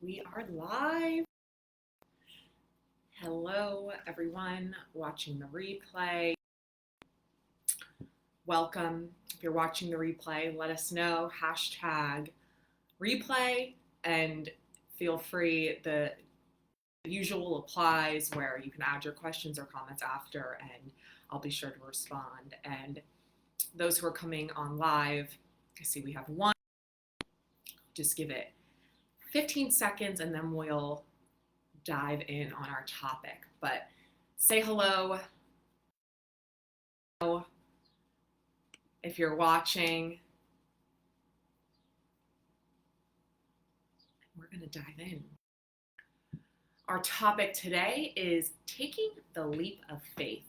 We are live. Hello, everyone watching the replay. Welcome. If you're watching the replay, let us know, #replay, and feel free. The usual applies where you can add your questions or comments after, and I'll be sure to respond. And those who are coming on live, I see we have one. Just give it 15 seconds and then we'll dive in on our topic. But say hello if you're watching. We're going to dive in. Our topic today is taking the leap of faith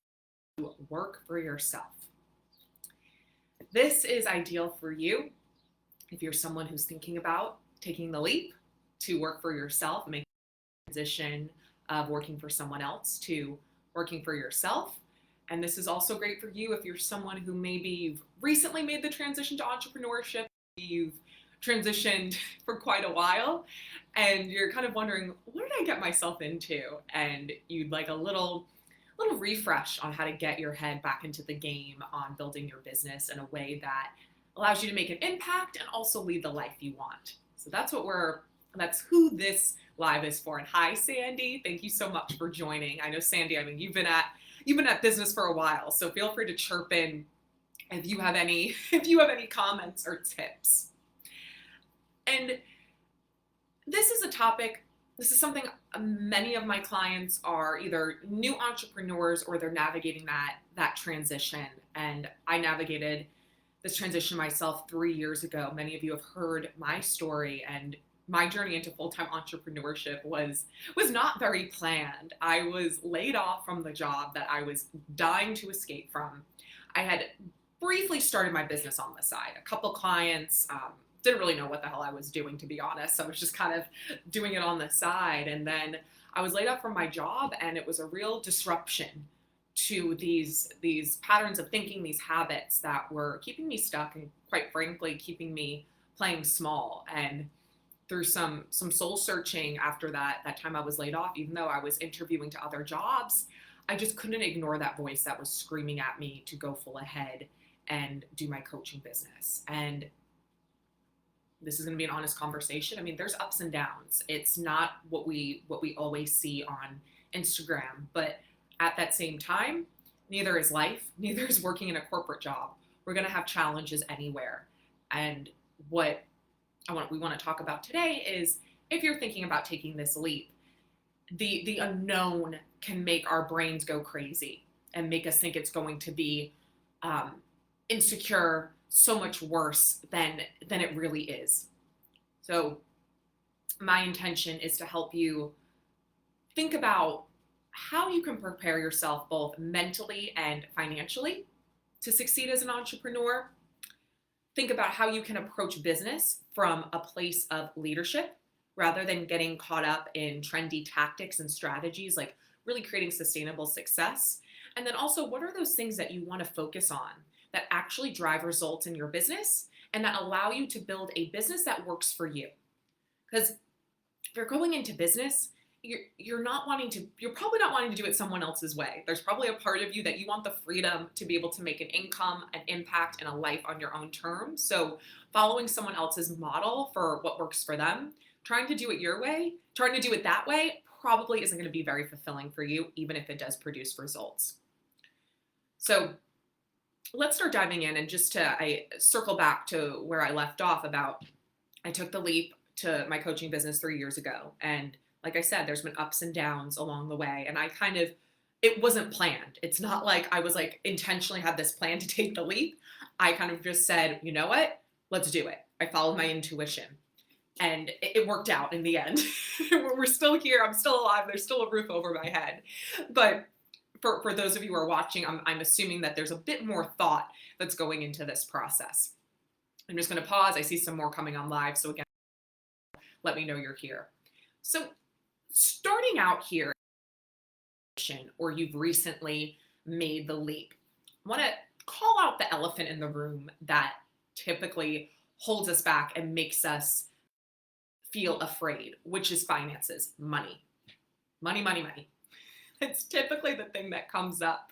to work for yourself. This is ideal for you if you're someone who's thinking about taking the leap to work for yourself, making the transition of working for someone else to working for yourself. And this is also great for you if you're someone who maybe you've recently made the transition to entrepreneurship, you've transitioned for quite a while, and you're kind of wondering, what did I get myself into? And you'd like a little refresh on how to get your head back into the game on building your business in a way that allows you to make an impact and also lead the life you want. So that's who this live is for. And hi, Sandy. Thank you so much for joining. I know, Sandy, you've been at business for a while, so feel free to chirp in if you have any comments or tips. And this is something many of my clients are either new entrepreneurs or they're navigating that transition. And I navigated this transition myself 3 years ago. Many of you have heard my story, and my journey into full-time entrepreneurship was not very planned. I was laid off from the job that I was dying to escape from. I had briefly started my business on the side. A couple clients, didn't really know what the hell I was doing, to be honest. I was just kind of doing it on the side. And then I was laid off from my job, and it was a real disruption to these patterns of thinking, these habits that were keeping me stuck and, quite frankly, keeping me playing small. And through some soul searching after that time I was laid off, even though I was interviewing to other jobs, I just couldn't ignore that voice that was screaming at me to go full ahead and do my coaching business. And this is going to be an honest conversation. There's ups and downs. It's not what we always see on Instagram, but at that same time, neither is life, neither is working in a corporate job. We're going to have challenges anywhere. And what we want to talk about today is, if you're thinking about taking this leap, the unknown can make our brains go crazy and make us think it's going to be insecure, so much worse than it really is. So my intention is to help you think about how you can prepare yourself both mentally and financially to succeed as an entrepreneur. Think about how you can approach business from a place of leadership rather than getting caught up in trendy tactics and strategies, like really creating sustainable success. And then also, what are those things that you want to focus on that actually drive results in your business and that allow you to build a business that works for you? Because if you're going into business, you're probably not wanting to do it someone else's way. There's probably a part of you that you want the freedom to be able to make an income, an impact, and a life on your own terms. So following someone else's model for what works for them, trying to do it your way, trying to do it that way, probably isn't going to be very fulfilling for you, even if it does produce results. So let's start diving in, and I circle back to where I left off about I took the leap to my coaching business 3 years ago. And like I said, there's been ups and downs along the way. And it wasn't planned. It's not like I was intentionally had this plan to take the leap. I kind of just said, you know what, let's do it. I followed my intuition, and it worked out in the end. We're still here. I'm still alive. There's still a roof over my head. But for those of you who are watching, I'm assuming that there's a bit more thought that's going into this process. I'm just going to pause. I see some more coming on live. So again, let me know you're here. So starting out here, or you've recently made the leap, I want to call out the elephant in the room that typically holds us back and makes us feel afraid, which is finances, money, money, money, money. It's typically the thing that comes up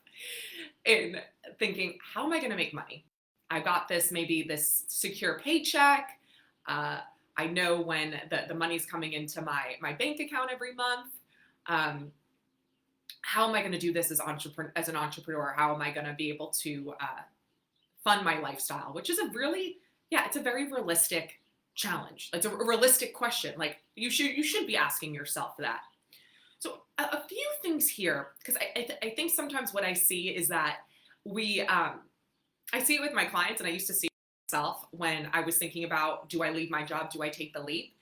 in thinking, how am I going to make money? I got this, maybe this secure paycheck. Uh, I know when the money's coming into my bank account every month. How am I going to do this as an entrepreneur? How am I going to be able to fund my lifestyle? Which is it's a very realistic challenge. It's a realistic question. Like you should be asking yourself that. So a few things here, because I think sometimes what I see is that I see it with my clients, and I used to see it myself when I was thinking about, do I leave my job? Do I take the leap?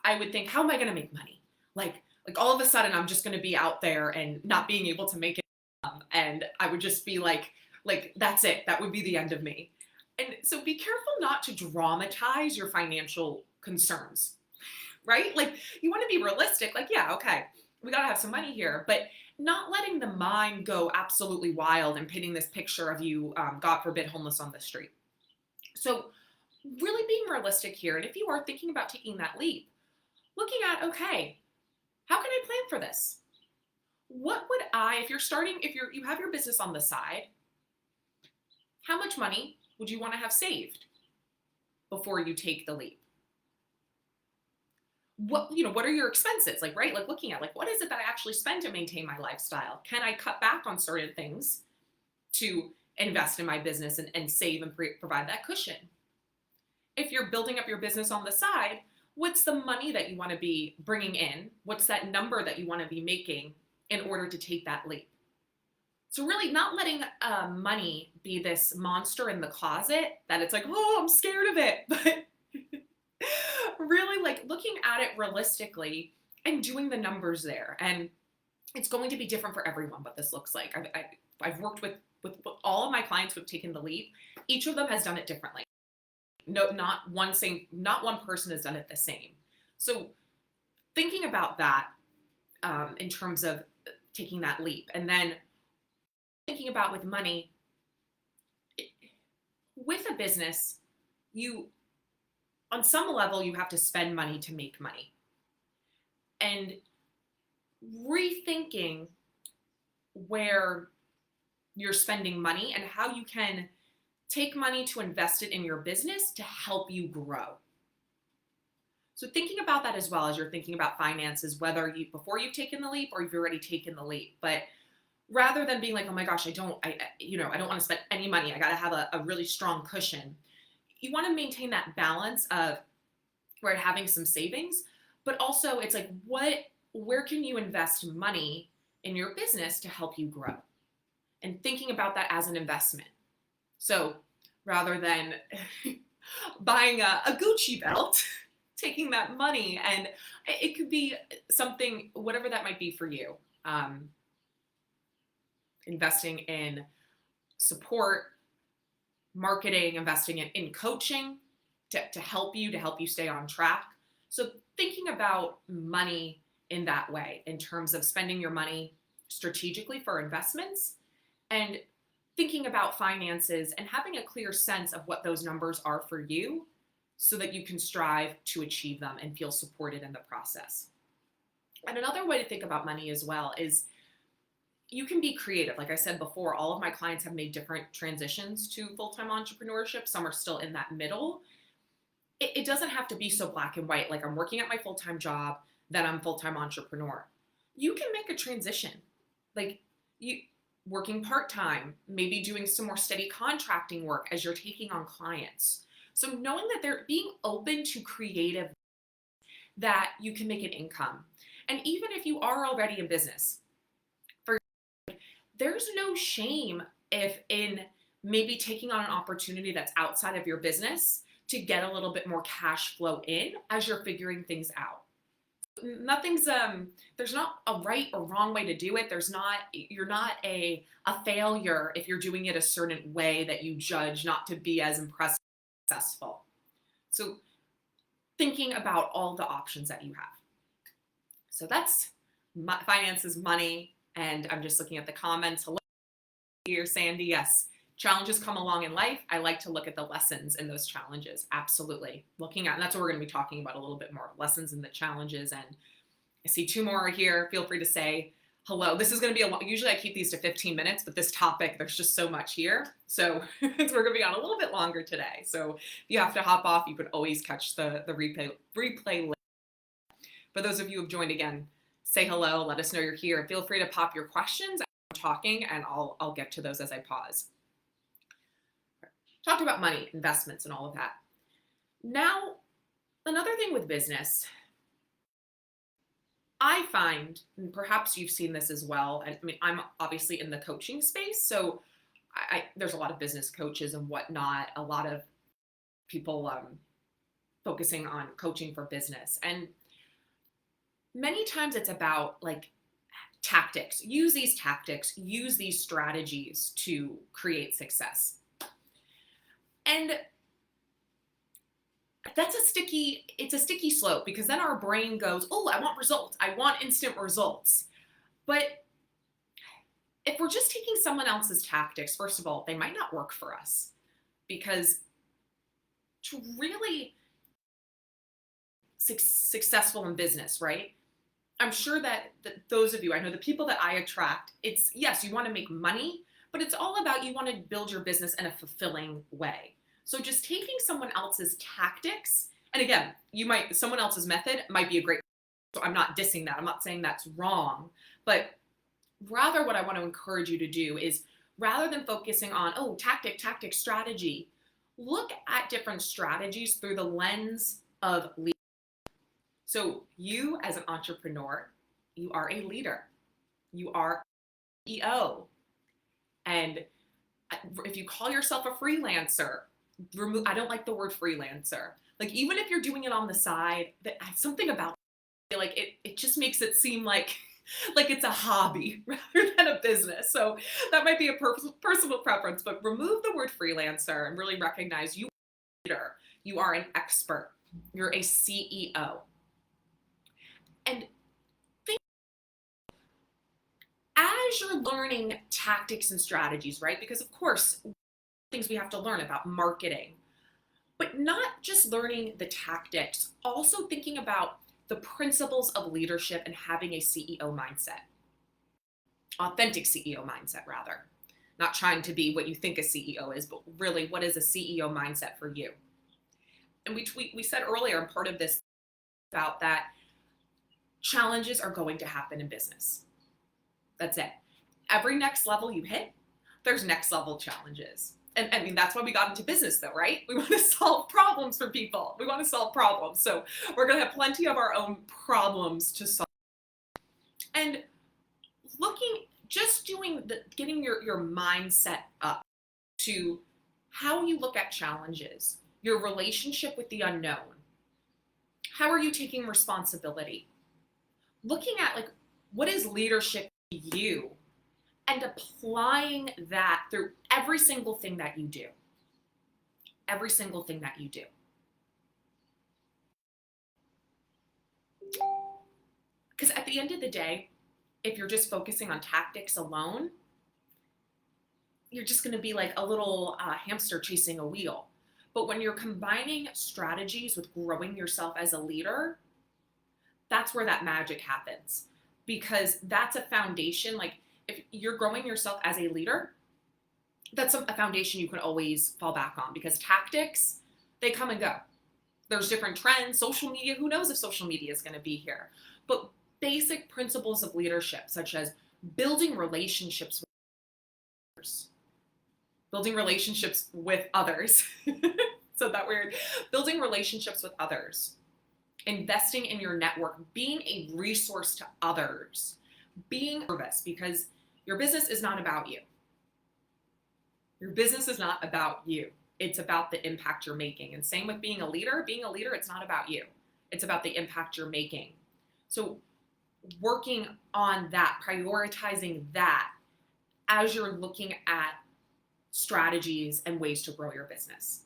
I would think, how am I going to make money? Like all of a sudden, I'm just going to be out there and not being able to make it, and I would just be like that's it. That would be the end of me. And so be careful not to dramatize your financial concerns, right? Like you want to be realistic. Like, yeah, okay, we got to have some money here, but not letting the mind go absolutely wild and painting this picture of you, God forbid, homeless on the street. So really being realistic here. And if you are thinking about taking that leap, looking at, okay, how can I plan for this? What would if you have your business on the side, how much money would you want to have saved before you take the leap? What are your expenses? Like, right? Like looking at, like, what is it that I actually spend to maintain my lifestyle? Can I cut back on certain things to invest in my business and save and provide that cushion? If you're building up your business on the side, what's the money that you want to be bringing in? What's that number that you want to be making in order to take that leap? So really not letting money be this monster in the closet that it's like, oh, I'm scared of it. But really like looking at it realistically and doing the numbers there. And it's going to be different for everyone what this looks like. I've worked with all of my clients who have taken the leap. Each of them has done it differently. No, not one person has done it the same. So thinking about that in terms of taking that leap, and then thinking about with money, with a business, on some level, you have to spend money to make money. And rethinking where you're spending money and how you can take money to invest it in your business to help you grow. So thinking about that as well as you're thinking about finances, whether before you've taken the leap or you've already taken the leap. But rather than being like, oh my gosh, I don't want to spend any money. I got to have a really strong cushion. You want to maintain that balance of having some savings, but also it's like, where can you invest money in your business to help you grow? And thinking about that as an investment. So rather than buying a Gucci belt, taking that money, and it could be something, whatever that might be for you. Investing in support, marketing, investing in coaching to help you stay on track. So thinking about money in that way, in terms of spending your money strategically for investments, and thinking about finances and having a clear sense of what those numbers are for you so that you can strive to achieve them and feel supported in the process. And another way to think about money as well is you can be creative. Like I said before, all of my clients have made different transitions to full-time entrepreneurship. Some are still in that middle. It doesn't have to be so black and white. Like I'm working at my full-time job, then I'm full-time entrepreneur. You can make a transition. Like you working part-time, maybe doing some more steady contracting work as you're taking on clients. So knowing that they're being open to creative, that you can make an income. And even if you are already in business, there's no shame if in maybe taking on an opportunity that's outside of your business to get a little bit more cash flow in as you're figuring things out. There's not a right or wrong way to do it. You're not a failure if you're doing it a certain way that you judge not to be as impressive or successful. So thinking about all the options that you have. So that's finances, money, and I'm just looking at the comments. Hello here, Sandy. Yes, Challenges come along in life. I like to look at the lessons in those challenges. Absolutely. And that's what we're going to be talking about a little bit more, lessons in the challenges. And I see 2 more here. Feel free to say hello. This is going to be usually I keep these to 15 minutes, but this topic, there's just so much here. So we're going to be on a little bit longer today. So if you have to hop off, you can always catch the replay later. For those of you who have joined again, say hello, let us know you're here. Feel free to pop your questions. I'm talking and I'll get to those as I pause. Talked about money, investments, and all of that. Now, another thing with business, I find, and perhaps you've seen this as well, and I mean, I'm obviously in the coaching space, so there's a lot of business coaches and whatnot, a lot of people focusing on coaching for business. And many times it's about like tactics. Use these tactics, use these strategies to create success. And it's a sticky slope, because then our brain goes, oh, I want results. I want instant results. But if we're just taking someone else's tactics, first of all, they might not work for us, because to really successful in business, right? I'm sure that those of you, I know the people that I attract, it's, yes, you want to make money, but it's all about you want to build your business in a fulfilling way. So just taking someone else's tactics, and again, someone else's method might be a great, so I'm not dissing that. I'm not saying that's wrong, but rather what I want to encourage you to do is, rather than focusing on, oh, tactic, strategy, look at different strategies through the lens of leadership. So you as an entrepreneur, you are a leader. You are a CEO. And if you call yourself a freelancer, I don't like the word freelancer. Like, even if you're doing it on the side, something about it, like it just makes it seem like it's a hobby rather than a business. So that might be a personal preference, but remove the word freelancer and really recognize you are a leader. You are an expert. You're a CEO. And as you're learning tactics and strategies, right? Because of course, things we have to learn about marketing, but not just learning the tactics, also thinking about the principles of leadership and having a CEO mindset, authentic CEO mindset, rather. Not trying to be what you think a CEO is, but really, what is a CEO mindset for you? And we said earlier, and part of this about that, challenges are going to happen in business. That's it. Every next level you hit, there's next level challenges. And I mean, that's why we got into business though, right? We want to solve problems for people. We want to solve problems. So we're going to have plenty of our own problems to solve. And getting your mindset up to how you look at challenges, your relationship with the unknown. How are you taking responsibility? Looking at like, what is leadership to you? And applying that through every single thing that you do. Every single thing that you do. Because at the end of the day, if you're just focusing on tactics alone, you're just going to be like a little hamster chasing a wheel. But when you're combining strategies with growing yourself as a leader, that's where that magic happens. Because that's a foundation. Like, if you're growing yourself as a leader, that's a foundation you can always fall back on, because tactics, they come and go. There's different trends, social media, who knows if social media is going to be here. But basic principles of leadership, such as building relationships with others. Building relationships with others. So that weird. Building relationships with others. Investing in your network, being a resource to others, being service, because your business is not about you. Your business is not about you. It's about the impact you're making. And same with being a leader. Being a leader, it's not about you. It's about the impact you're making. So working on that, prioritizing that as you're looking at strategies and ways to grow your business.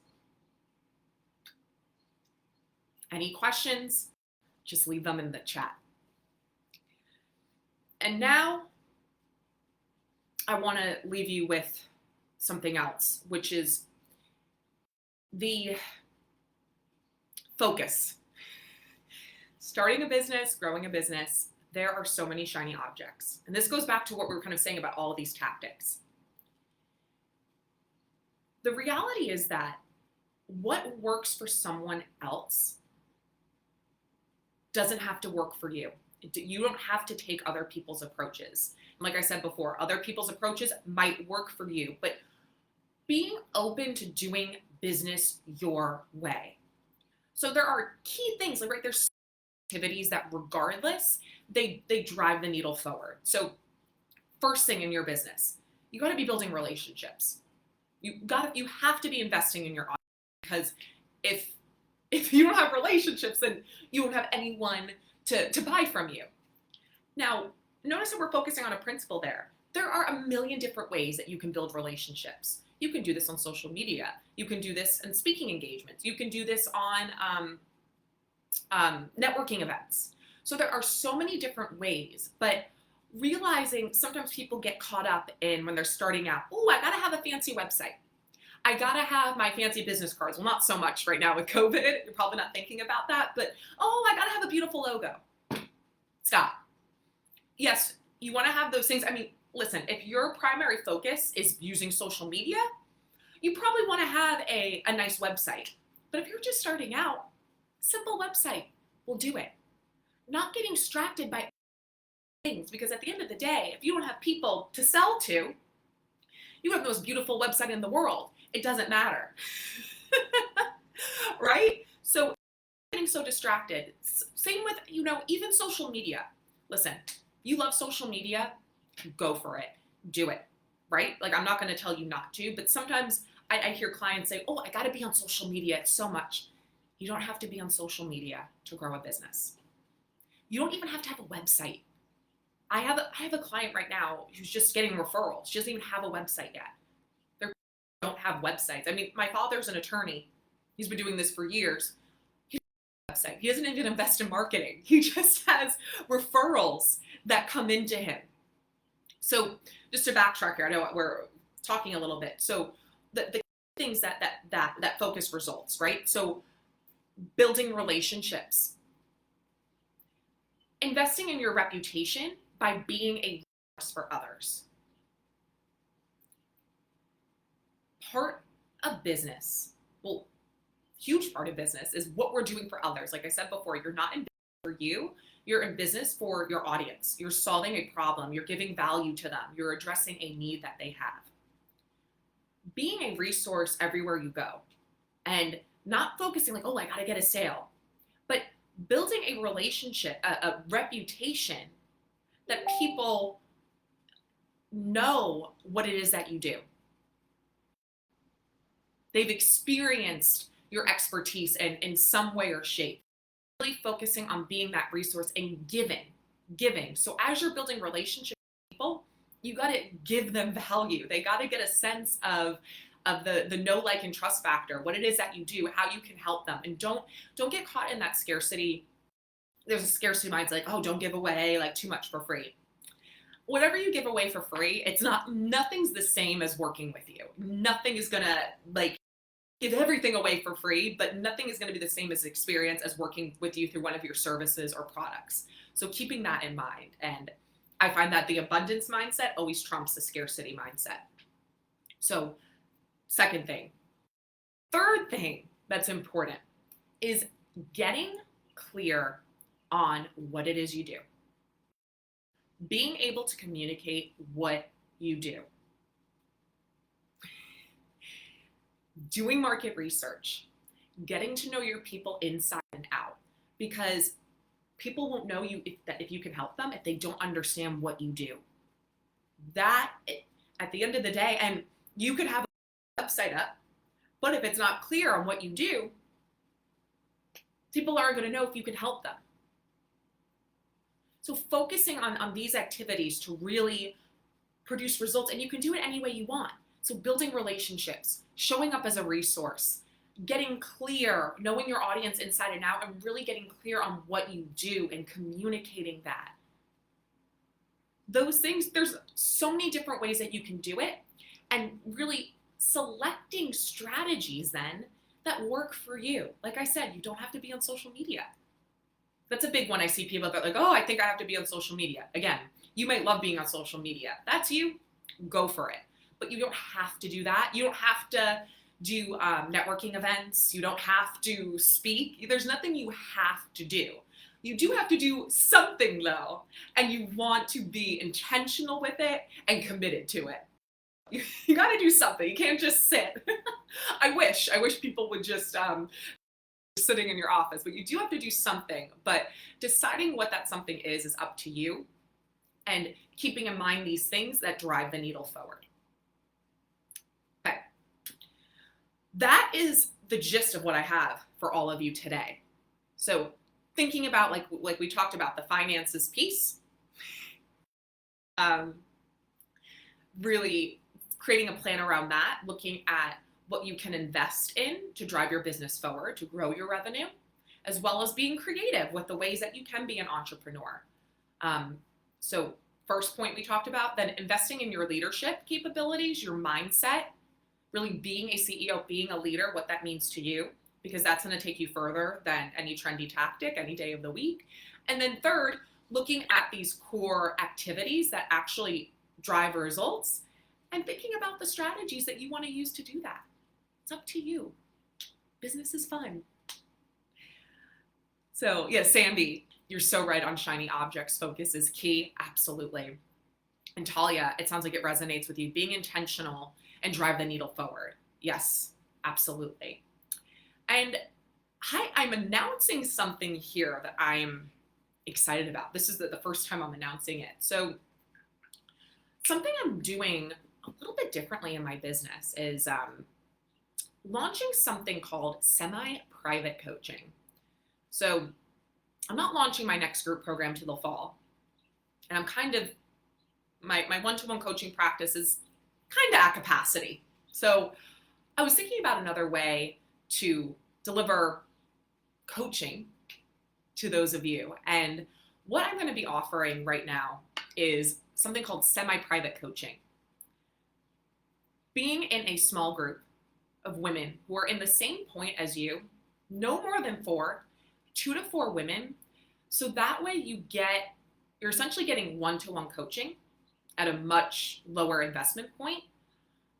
Any questions? Just leave them in the chat. And now I want to leave you with something else, which is the focus. Starting a business, growing a business, there are so many shiny objects. And this goes back to what we were kind of saying about all of these tactics. The reality is that what works for someone else doesn't have to work for you. You don't have to take other people's approaches. And like I said before, other people's approaches might work for you, but being open to doing business your way. So there are key things, like, right, there's activities that regardless, they drive the needle forward. So first thing in your business, you got to be building relationships. You have to be investing in your audience, because if you don't have relationships, then you won't have anyone to buy from you. Now, notice that we're focusing on a principle there. There are a million different ways that you can build relationships. You can do this on social media. You can do this in speaking engagements. You can do this on networking events. So there are so many different ways, but realizing sometimes people get caught up in, when they're starting out, oh, I gotta have a fancy website. I gotta have my fancy business cards. Well, not so much right now with COVID. You're probably not thinking about that, but oh, I gotta have a beautiful logo. Stop. Yes, you wanna have those things. I mean, listen, if your primary focus is using social media, you probably wanna have a nice website. But if you're just starting out, simple website will do it. Not getting distracted by things, because at the end of the day, if you don't have people to sell to, you have the most beautiful website in the world. It doesn't matter. Right? So getting so distracted. Same with, even social media. Listen, you love social media, go for it. Do it. Right? Like, I'm not going to tell you not to, but sometimes I hear clients say, oh, I got to be on social media. It's so much. You don't have to be on social media to grow a business. You don't even have to have a website. I have a client right now who's just getting referrals. She doesn't even have a website yet. They don't have websites. I mean, my father's an attorney. He's been doing this for years. He doesn't have a website. He doesn't even invest in marketing. He just has referrals that come into him. So just to backtrack here, I know we're talking a little bit. So the things that focus results, right? So building relationships, investing in your reputation by being a resource for others. Part of business, well, huge part of business is what we're doing for others. Like I said before, you're not in business for you, you're in business for your audience. You're solving a problem, you're giving value to them, you're addressing a need that they have. Being a resource everywhere you go, and not focusing like, oh, I gotta get a sale, but building a relationship, a reputation that people know what it is that you do. They've experienced your expertise in some way or shape. Really focusing on being that resource and giving. So as you're building relationships with people, you got to give them value. They got to get a sense of the know, like, and trust factor, what it is that you do, how you can help them. And don't get caught in that scarcity. There's a scarcity mindset, like, oh, don't give away like too much for free. Whatever you give away for free, nothing's the same as working with you. Nothing is gonna like give everything away for free, but nothing is gonna be the same as experience as working with you through one of your services or products. So keeping that in mind. And I find that the abundance mindset always trumps the scarcity mindset. So second thing. Third thing that's important is getting clear on what it is you do. Being able to communicate what you do. Doing market research. Getting to know your people inside and out. Because people won't know you if you can help them if they don't understand what you do. That, at the end of the day, and you could have a website up, but if it's not clear on what you do, people aren't going to know if you can help them. So focusing on these activities to really produce results, and you can do it any way you want. So building relationships, showing up as a resource, getting clear, knowing your audience inside and out, and really getting clear on what you do and communicating that. Those things, there's so many different ways that you can do it. and really selecting strategies then that work for you. Like I said, you don't have to be on social media. That's a big one. I see people that are like, oh, I think I have to be on social media. Again, you might love being on social media. That's you. Go for it. But you don't have to do that. You don't have to do networking events. You don't have to speak. There's nothing you have to do. You do have to do something though, and you want to be intentional with it and committed to it. You got to do something. You can't just sit. I wish people would just sitting in your office, but you do have to do something. But deciding what that something is up to you, and keeping in mind these things that drive the needle forward. Okay. That is the gist of what I have for all of you today. So thinking about, like we talked about, the finances piece, really creating a plan around that, looking at what you can invest in to drive your business forward, to grow your revenue, as well as being creative with the ways that you can be an entrepreneur. So first point we talked about, then investing in your leadership capabilities, your mindset, really being a CEO, being a leader, what that means to you, because that's going to take you further than any trendy tactic any day of the week. And then third, looking at these core activities that actually drive results and thinking about the strategies that you want to use to do that. It's up to you. Business is fun. So yeah, Sandy, you're so right on shiny objects. Focus is key. Absolutely. And Talia, it sounds like it resonates with you. Being intentional and drive the needle forward. Yes, absolutely. And I'm announcing something here that I'm excited about. This is the first time I'm announcing it. So something I'm doing a little bit differently in my business is launching something called semi-private coaching. So I'm not launching my next group program till the fall. And I'm kind of, my one-to-one coaching practice is kind of at capacity. So I was thinking about another way to deliver coaching to those of you. And what I'm going to be offering right now is something called semi-private coaching. Being in a small group of women who are in the same point as you, no more than 2 to 4 women. So that way you're essentially getting one-to-one coaching at a much lower investment point,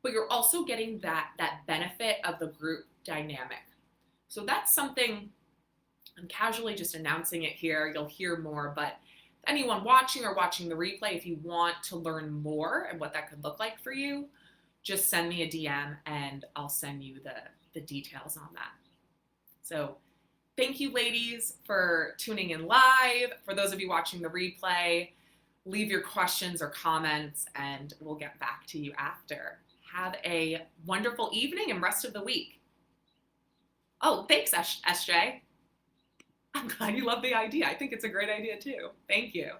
but you're also getting that benefit of the group dynamic. So that's something I'm casually just announcing it here. You'll hear more, but anyone watching or watching the replay, if you want to learn more and what that could look like for you, just send me a DM and I'll send you the details on that. So thank you, ladies, for tuning in live. For those of you watching the replay, leave your questions or comments and we'll get back to you after. Have a wonderful evening and rest of the week. Oh, thanks, SJ. I'm glad you love the idea. I think it's a great idea too. Thank you.